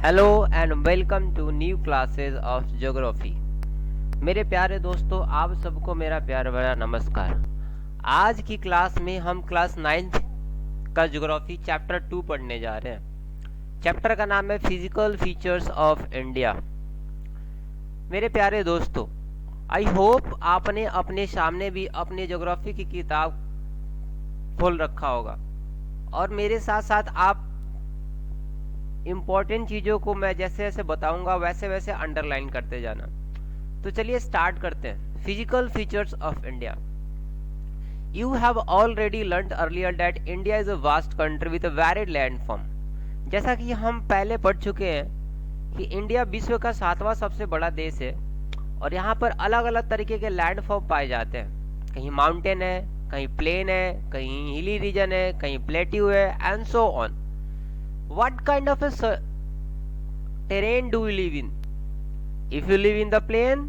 Hello and welcome to new classes of geography. मेरे प्यारे दोस्तों, आप सबको मेरा प्यार भरा नमस्कार। आज की क्लास में हम क्लास 9th का ज्योग्राफी चैप्टर 2 पढ़ने जा रहे हैं। चैप्टर का नाम है फिजिकल फीचर्स ऑफ इंडिया। मेरे प्यारे दोस्तों, आई होप आपने अपने सामने भी अपने ज्योग्राफी की किताब खोल रखा होगा और मेरे साथ साथ आप इंपॉर्टेंट चीज़ों को मैं जैसे जैसे बताऊंगा वैसे वैसे अंडरलाइन करते जाना। तो चलिए स्टार्ट करते हैं। Physical features of India. You have already learn earlier that India is a vast country with a varied land form. जैसा कि हम पहले पढ़ चुके हैं कि इंडिया विश्व का 7वां सबसे बड़ा देश है और यहाँ पर अलग अलग तरीके के लैंड फॉर्म पाए जाते हैं। कहीं माउंटेन है, कहीं प्लेन है, कहीं हिली रीजन है, कहीं प्लेट्यू है and so on. What kind of a terrain do you live in? If you live in the plain,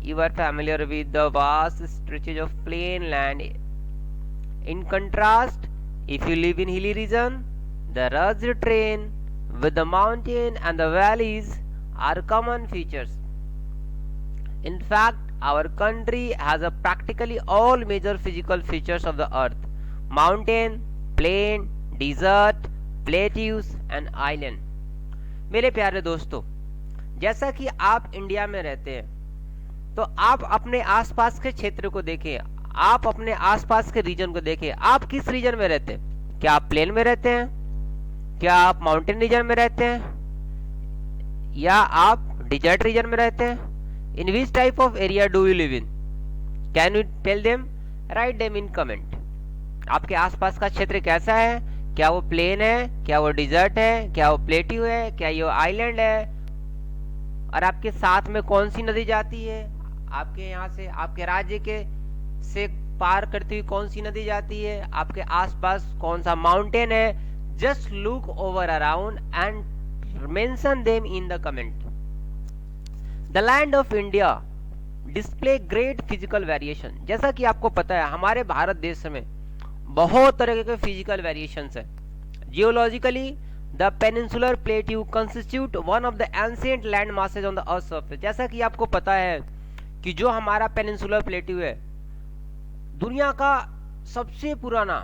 you are familiar with the vast stretches of plain land. In contrast, if you live in hilly region, the rugged terrain with the mountain and the valleys are common features. In fact, our country has a practically all major physical features of the earth: mountain, plain, desert, plateaus and island. मेरे प्यारे दोस्तों, जैसा कि आप India में रहते हैं तो आप अपने आसपास के क्षेत्र को देखें, आप अपने आसपास के रीजन को देखें। आप किस रीजन में रहते हैं? क्या आप प्लेन में रहते हैं? क्या आप माउंटेन रीजन में रहते हैं? या आप डिजर्ट रीजन में रहते हैं? In which type of area do you live in? Can you tell them? Write them in comment. आपके आसपास का क्षेत्र कैसा है? क्या वो प्लेन है? क्या वो डिजर्ट है? क्या वो प्लेट्यू है? क्या ये आइलैंड है? और आपके साथ में कौन सी नदी जाती है? आपके यहाँ से, आपके राज्य के से पार करती हुई कौन सी नदी जाती है? आपके आसपास कौन सा माउंटेन है? Just look over around and mention them in the comment. The land of India display great physical variation. जैसा कि आपको पता है, हमारे भारत देश में बहुत तरह के फिजिकल वेरिएशंस है। Geologically the peninsular plateau constitute one of the ancient land masses on the earth surface. जैसा कि आपको पता है कि जो हमारा पेनिनसुलर प्लेट्यू है दुनिया का सबसे पुराना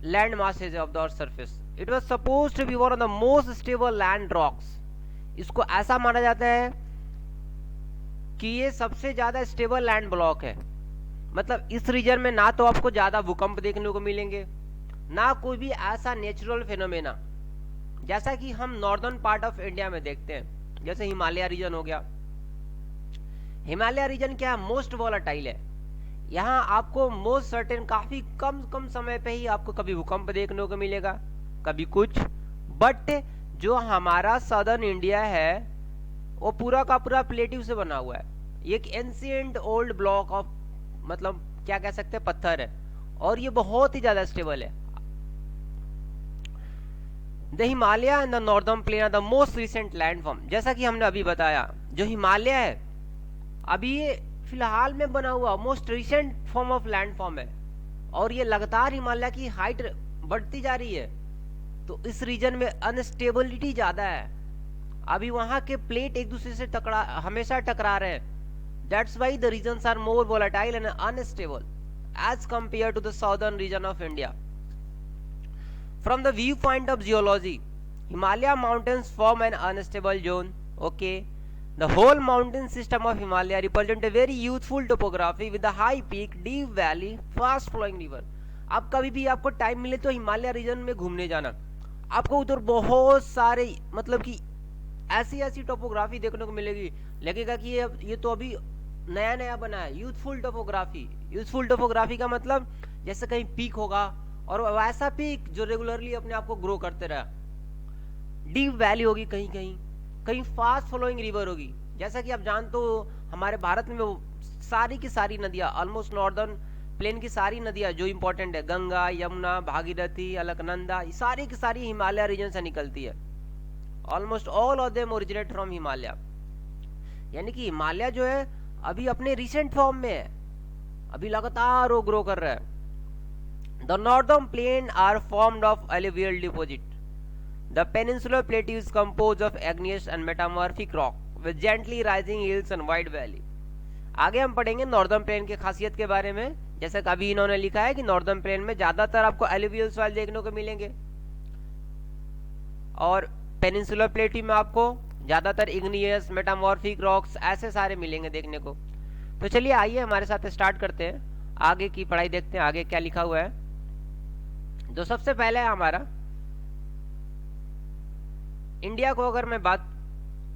land masses of the earth surface. It was supposed to be one of the most stable land rocks. इसको ऐसा माना जाता है कि ये सबसे ज्यादा स्टेबल लैंड ब्लॉक है। मतलब इस रीजन में ना तो आपको ज्यादा भूकंप देखने को मिलेंगे, ना कोई भी ऐसा नेचुरल फिनोमेना जैसा कि हम नॉर्दर्न पार्ट ऑफ इंडिया में देखते हैं। जैसे हिमालय रीजन हो गया। हिमालय रीजन क्या है? मोस्ट वोलेटाइल है। यहाँ आपको मोस्ट सर्टेन काफी कम कम समय पे ही आपको कभी भूकंप देखने को मिलेगा, कभी कुछ। बट जो हमारा सदर्न इंडिया है वो पूरा का पूरा प्लेट्यू से बना हुआ है। एक एंशिएंट ओल्ड ब्लॉक ऑफ, मतलब क्या कह सकते हैं, पत्थर है और ये बहुत ही ज्यादा स्टेबल है। The Himalaya and the northern plain are the most recent land form. जैसा कि हमने अभी बताया, जो हिमालय है अभी ये फिलहाल में बना हुआ most recent form of land form है और ये लगातार हिमालय की हाइट बढ़ती जा रही है। तो इस रीजन में अनस्टेबिलिटी ज्यादा है। अभी वहां के प्लेट एक दूसरे से हमेशा टकरा रहे हैं। That's why the regions are more volatile and unstable as compared to the southern region of India. From the viewpoint of geology, Himalaya mountains form an unstable zone. Okay, the whole mountain system of Himalaya represent a very youthful topography with a high peak, deep valley, fast flowing river. अब कभी भी आपको time मिले तो Himalaya reason में घूमने जाना। आपको उधर बहुत सारे, मतलब कि ऐसी ऐसी टोपोग्राफी देखने को मिलेगी, लगेगा कि ये तो अभी नया नया बना है। Youthful topography. यूथफुल टोपोग्राफी का मतलब जैसे कहीं पीक होगा और वैसा पीक जो रेगुलरली अपने आप को ग्रो करते रहा। डीप वैली होगी, कहीं कहीं कहीं फास्ट फ्लोइंग रिवर होगी। जैसा कि आप जानते हो हमारे भारत में वो सारी की सारी नदियां, ऑलमोस्ट नॉर्दर्न प्लेन की सारी नदियां जो इंपॉर्टेंट है, गंगा, यमुना, भागीरथी, अलकनंदा, सारी की सारी हिमालय रीजन से निकलती है। Almost all of them originate from Himalaya. यानी कि हिमालय जो है अभी अपने रिसेंट फॉर्म में है, अभी लगातार वो ग्रो कर रहा है। The northern plain are formed of alluvial deposit. The peninsular plateau is composed of igneous and metamorphic rock with gently rising hills and wide valley. आगे हम पढ़ेंगे नॉर्दर्न प्लेन की खासियत के बारे में, जैसे कभी इन्होंने लिखा है कि नॉर्दर्न प्लेन में ज्यादातर आपको एलुवियल सॉइल देखने को मिलेंगे और पेनिनसुलर प्लेट्यू में आपको ज्यादातर इग्नियस मेटामॉर्फिक रॉक्स ऐसे सारे मिलेंगे देखने को। तो चलिए आइए हमारे साथ स्टार्ट करते हैं, आगे की पढ़ाई देखते हैं आगे क्या लिखा हुआ है। तो सबसे पहले हमारा इंडिया को अगर मैं बात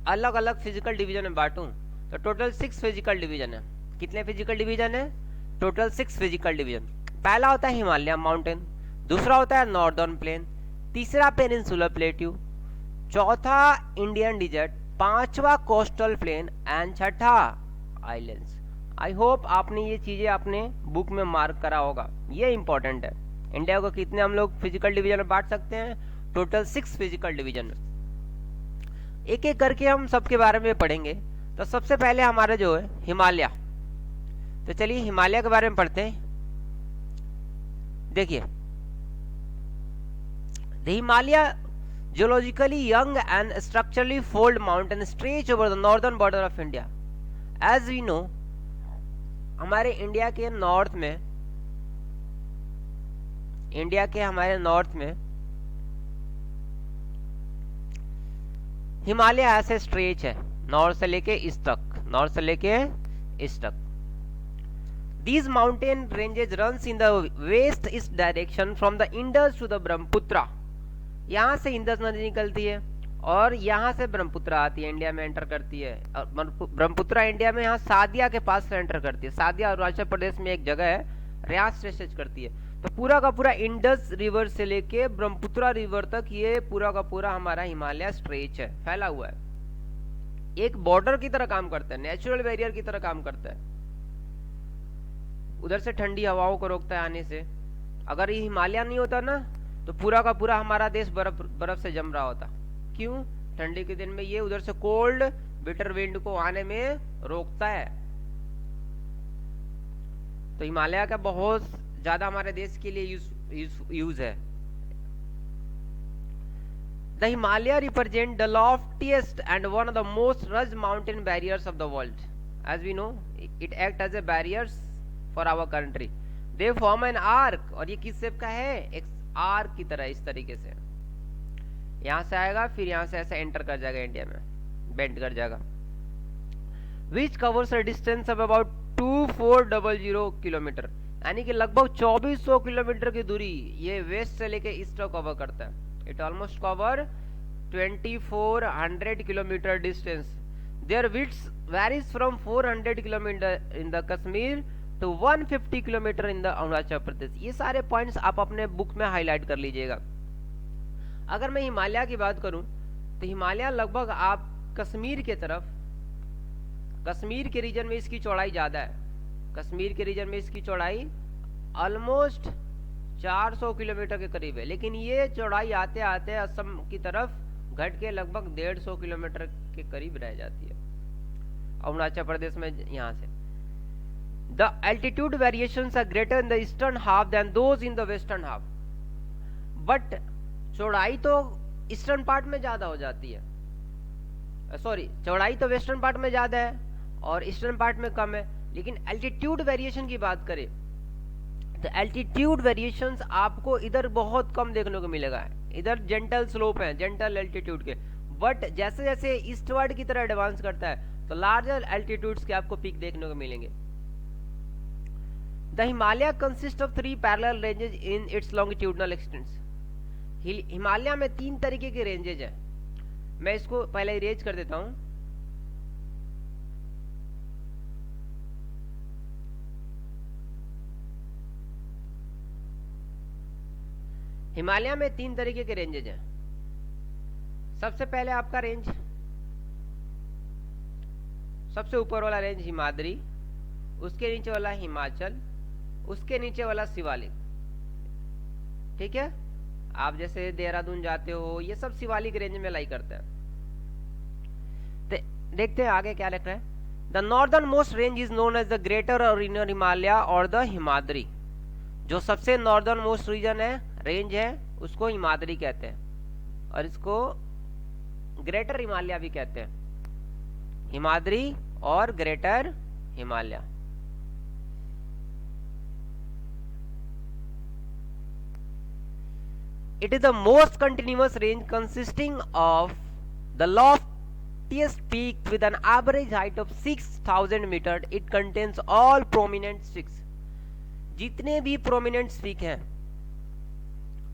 अलग अलग फिजिकल डिवीजन में बांटूं तो टोटल 6 फिजिकल डिवीजन है। कितने फिजिकल डिवीजन है? Total 6 physical division. पहला होता है हिमालय माउंटेन, दूसरा होता है नॉर्दर्न प्लेन, तीसरा पेनिनसुलर प्लेट्यू, चौथा इंडियन डिजर्ट, पांचवा कोस्टल प्लेन एंड छठा आइलैंड्स। आई होप आपने ये चीजें अपने बुक में मार्क करा होगा, ये इंपॉर्टेंट है। इंडिया को कितने हम लोग फिजिकल डिवीजन में बांट सकते हैं? टोटल 6 फिजिकल डिवीजन में। एक एक करके हम सबके बारे में पढ़ेंगे। तो सबसे पहले हमारा जो है हिमालय, तो चलिए हिमालय के बारे में पढ़ते हैं। देखिए the Himalaya geologically young and structurally fold mountain stretch over the northern border of India. As we know, हमारे इंडिया के नॉर्थ में, इंडिया के हमारे नॉर्थ में हिमालय ऐसे स्ट्रेच है नॉर्थ से लेके ईस्ट तक, नॉर्थ से लेके ईस्ट तक। These mountain ranges runs in the west east direction from the Indus to the Brahmaputra. यहाँ से इंदस नदी निकलती है और यहाँ से ब्रह्मपुत्रा आती है, इंडिया में एंटर करती है। और ब्रह्मपुत्रा इंडिया में यहाँ सादिया के पास से एंटर करती है। सादिया अरुणाचल प्रदेश में एक जगह है, रियास से टच करती है। तो पूरा का पूरा इंडस रिवर से लेके ब्रह्मपुत्रा रिवर तक ये पूरा का पूरा हमारा हिमालय स्ट्रेच है, फैला हुआ है। एक बॉर्डर की तरह काम करता है, नेचुरल बैरियर की तरह काम करता है। उधर से ठंडी हवाओं को रोकता है आने से। अगर ये हिमालय नहीं होता ना तो पूरा का पूरा हमारा देश बर्फ से जम रहा होता। क्यों? ठंडी के दिन में ये उधर से कोल्ड बिटर विंड को आने में रोकता है। तो हिमालय का बहुत ज्यादा हमारे देश के लिए यूज है। The Himalaya represent the loftiest and one of the most rugged mountain barriers of the world. As we know it act as a barriers for our country. They form an arc, और ये किस shape का है? एक arc की तरह, इस तरीके से यहां से आएगा फिर यहां से ऐसे एंटर कर जाएगा इंडिया में, बेंड कर जाएगा। Which covers a distance of about 2400 kilometre, यानी कि लगभग 2400 किलोमीटर की दूरी ये वेस्ट से लेके ईस्ट तक कवर करता है। It almost cover 2400 kilometre distance. There width varies from 400 kilometre in the Kashmir to 150 kilometre in the Arunachal Pradesh. ये सारे पॉइंट्स आप अपने बुक में हाईलाइट कर लीजिएगा। अगर मैं हिमालय की बात करूं तो हिमालय लगभग आप कश्मीर के तरफ, कश्मीर के रीजन में इसकी चौड़ाई ज्यादा है। कश्मीर के रीजन में इसकी चौड़ाई ऑलमोस्ट 400 किलोमीटर के करीब है, लेकिन ये चौड़ाई आते आते असम की तरफ घट के लगभग 150 किलोमीटर के करीब रह जाती है अरुणाचल प्रदेश में। यहाँ से The altitude variations are greater in the eastern half than those in the western half. But चौड़ाई तो ईस्टर्न पार्ट में ज्यादा हो जाती है, सॉरी चौड़ाई तो वेस्टर्न पार्ट में ज्यादा है और ईस्टर्न पार्ट में कम है। लेकिन एल्टीट्यूड वेरिएशन की बात करें तो एल्टीट्यूड वेरिएशंस आपको इधर बहुत कम देखने को मिलेगा। इधर जेंटल स्लोप है, जेंटल एल्टीट्यूड के, बट जैसे जैसे ईस्टवर्ड की तरह एडवांस करता है तो लार्जर एल्टीट्यूड्स के आपको पीक देखने को मिलेंगे। The Himalaya consists of 3 parallel ranges in its longitudinal extents. Himalaya में 3 तरीके के रेंजेज हैं। मैं इसको पहले इरेज कर देता हूं। हिमालय में 3 तरीके के रेंजेज हैं। सबसे पहले आपका रेंज, सबसे ऊपर वाला रेंज हिमाद्री, उसके नीचे वाला हिमाचल, उसके नीचे वाला शिवालिक। ठीक है, आप जैसे देहरादून जाते हो ये सब शिवालिक रेंज में लाई करते हैं। देखते हैं आगे क्या लिख रहा है। The northern most range is known as the greater और इनर हिमालय और द हिमाद्री। जो सबसे नॉर्दर्न मोस्ट रीजन है, रेंज है, उसको हिमाद्री कहते हैं। और इसको ग्रेटर हिमालय भी कहते हैं, हिमाद्री और greater Himalaya. It is the most continuous range consisting of the loftiest peak with an average height of 6,000 meters. It contains all prominent peaks. जितने भी prominent peak हैं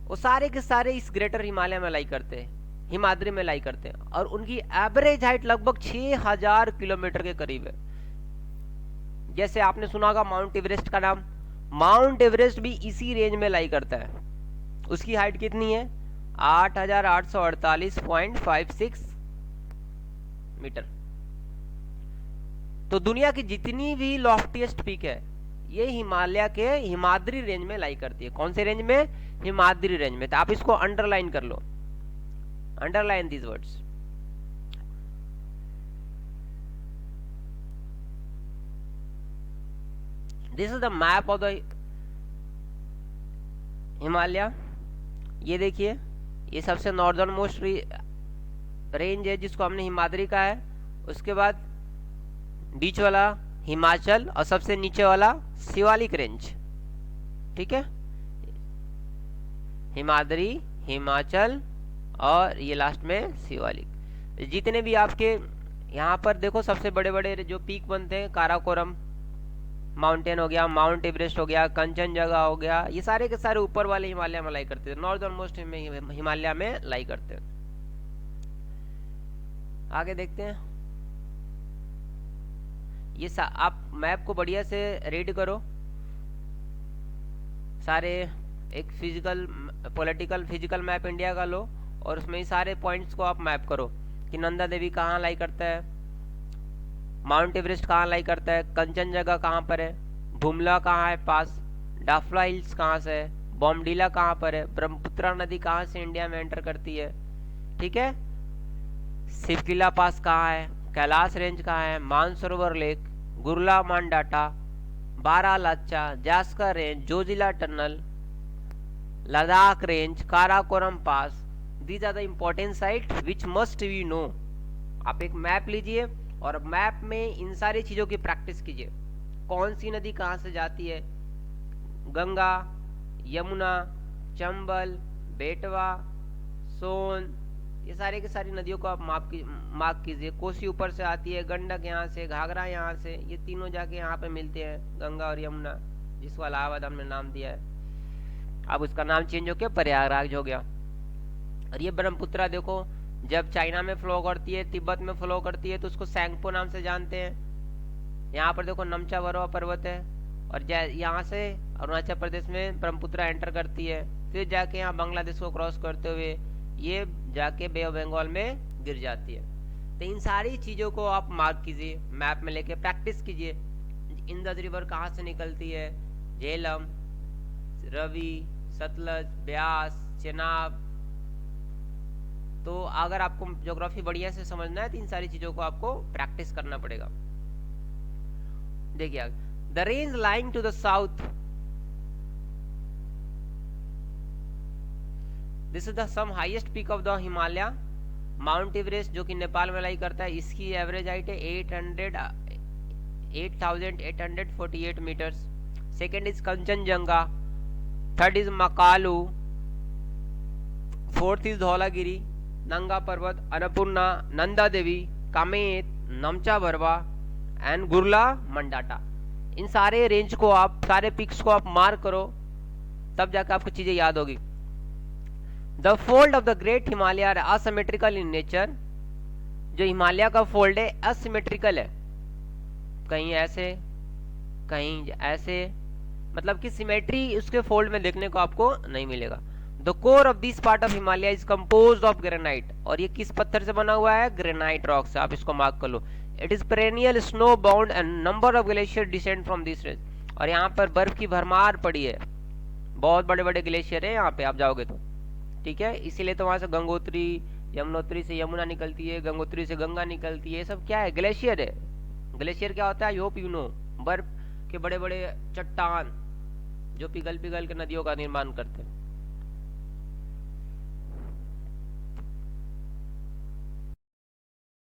वो सारे के सारे इस ग्रेटर हिमालय में लाई करते हैं, हिमाद्री में लाई करते हैं, और उनकी एवरेज हाइट लगभग 6000 किलोमीटर के करीब है। जैसे आपने सुना होगा माउंट एवरेस्ट का नाम, माउंट एवरेस्ट भी इसी रेंज में लाई करता है। उसकी हाइट कितनी है? 8848.56 मीटर। तो दुनिया की जितनी भी लॉफ्टीएस्ट पीक है ये हिमालय के हिमाद्री रेंज में लाई करती है। कौन से रेंज में? हिमाद्री रेंज में। तो आप इसको अंडरलाइन कर लो, underline these words. This is the map of the Himalaya. ये देखिए, ये सबसे नॉर्दर्न मोस्ट रेंज है जिसको हमने हिमाद्री का है। उसके बाद बीच वाला हिमाचल और सबसे नीचे वाला शिवालिक रेंज। ठीक है, हिमाद्री, हिमाचल और ये लास्ट में शिवालिक। जितने भी आपके यहाँ पर देखो सबसे बड़े बड़े जो पीक बनते हैं, काराकोरम माउंटेन हो गया, माउंट एवरेस्ट हो गया, कंचनजंगा हो गया, ये सारे के सारे ऊपर वाले हिमालय में लाई करते हैं, नॉर्दर्न मोस्ट हिमालय में लाई करते हैं। आगे देखते हैं। ये आप मैप को बढ़िया से रीड करो, सारे एक physical political physical map India का लो और उसमें ही सारे पॉइंट्स को आप मैप करो कि नंदा देवी कहाँ लाई करता है, माउंट एवरेस्ट कहाँ लाई करता है, कंचनजंगा कहाँ पर है, भूमला कहाँ है पास, डाफला हिल्स कहाँ से है, बॉमडीला कहाँ पर है, ब्रह्मपुत्रा नदी कहाँ से इंडिया में एंटर करती है। ठीक है, शिवकिला पास कहाँ है, कैलाश रेंज कहाँ है, Mansarovar lake, Gurla Mandhata, Baralacha, Zaskar range, Zojila tunnel, Ladakh range, Karakoram pass. These are the important site which must we know. आप एक मैप लीजिए और मैप में इन सारी चीजों की प्रैक्टिस कीजिए। कौन सी नदी कहाँ से जाती है, गंगा, यमुना, चंबल, बेटवा, सोन, ये सारे की सारी नदियों को आप मार्क कीजिए। कोसी ऊपर से आती है, गंडक यहाँ से, घाघरा यहाँ से, ये तीनों जाके यहाँ पे मिलते हैं, गंगा और यमुना, जिसको इलाहाबाद हमने नाम दिया है। अब उसका नाम चेंज होकर प्रयागराज हो गया। और ये ब्रह्मपुत्रा देखो, जब चाइना में फ्लो करती है, तिब्बत में फ्लो करती है, तो उसको सैंगपो नाम से जानते हैं। यहाँ पर देखो नमचा बरवा पर्वत है, और यहाँ से अरुणाचल प्रदेश में ब्रह्मपुत्रा एंटर करती है, फिर जाके यहाँ बांग्लादेश को क्रॉस करते हुए ये जाके बे ऑफ बंगाल में गिर जाती है। तो इन सारी चीजों को आप मार्क कीजिए, मैप में लेके प्रैक्टिस कीजिए। इंदु रिवर कहाँ से निकलती है, झेलम, रवि, सतलज, ब्यास, चेनाब। तो अगर आपको ज्योग्राफी बढ़िया से समझना है तो इन सारी चीजों को आपको प्रैक्टिस करना पड़ेगा। देखिए, the range lying to the south, this is the some highest peak of the Himalaya. Mount Everest जो कि नेपाल में लाई करता है, इसकी एवरेज हाइट है 8848 metres. Second is Kanchenjunga, third is Makalu, fourth is Dhaulagiri, Nanga Parbat, Annapurna, Nanda Devi, Kamet, Namcha Barwa and Gurla Mandhata. इन सारे रेंज को आप, सारे पिक्स को आप मार्क करो, तब जाकर आपको चीजें याद होगी। The fold of the great Himalaya are asymmetrical in nature. जो हिमालय का फोल्ड है असिमेट्रिकल है, कहीं ऐसे कहीं ऐसे, मतलब कि सिमेट्री उसके फोल्ड में देखने को आपको नहीं मिलेगा। The core of this part of Himalaya is composed of granite. और ये किस पत्थर से बना हुआ है? ग्रेनाइट रॉक से। आप इसको मार्क कर लो। It is perennial snow bound and number of glacier descend from this range. और यहाँ पर बर्फ की भरमार पड़ी है, बहुत बड़े बड़े ग्लेशियर है यहाँ पे, आप जाओगे तो। ठीक है, इसीलिए तो वहां से गंगोत्री, यमुनोत्री से यमुना निकलती है, गंगोत्री से गंगा निकलती है। ये सब क्या है? ग्लेशियर है। ग्लेशियर क्या होता है? होप यू नो, बर्फ के बड़े बड़े चट्टान जो पिघल पिघल के नदियों का निर्माण करते हैं।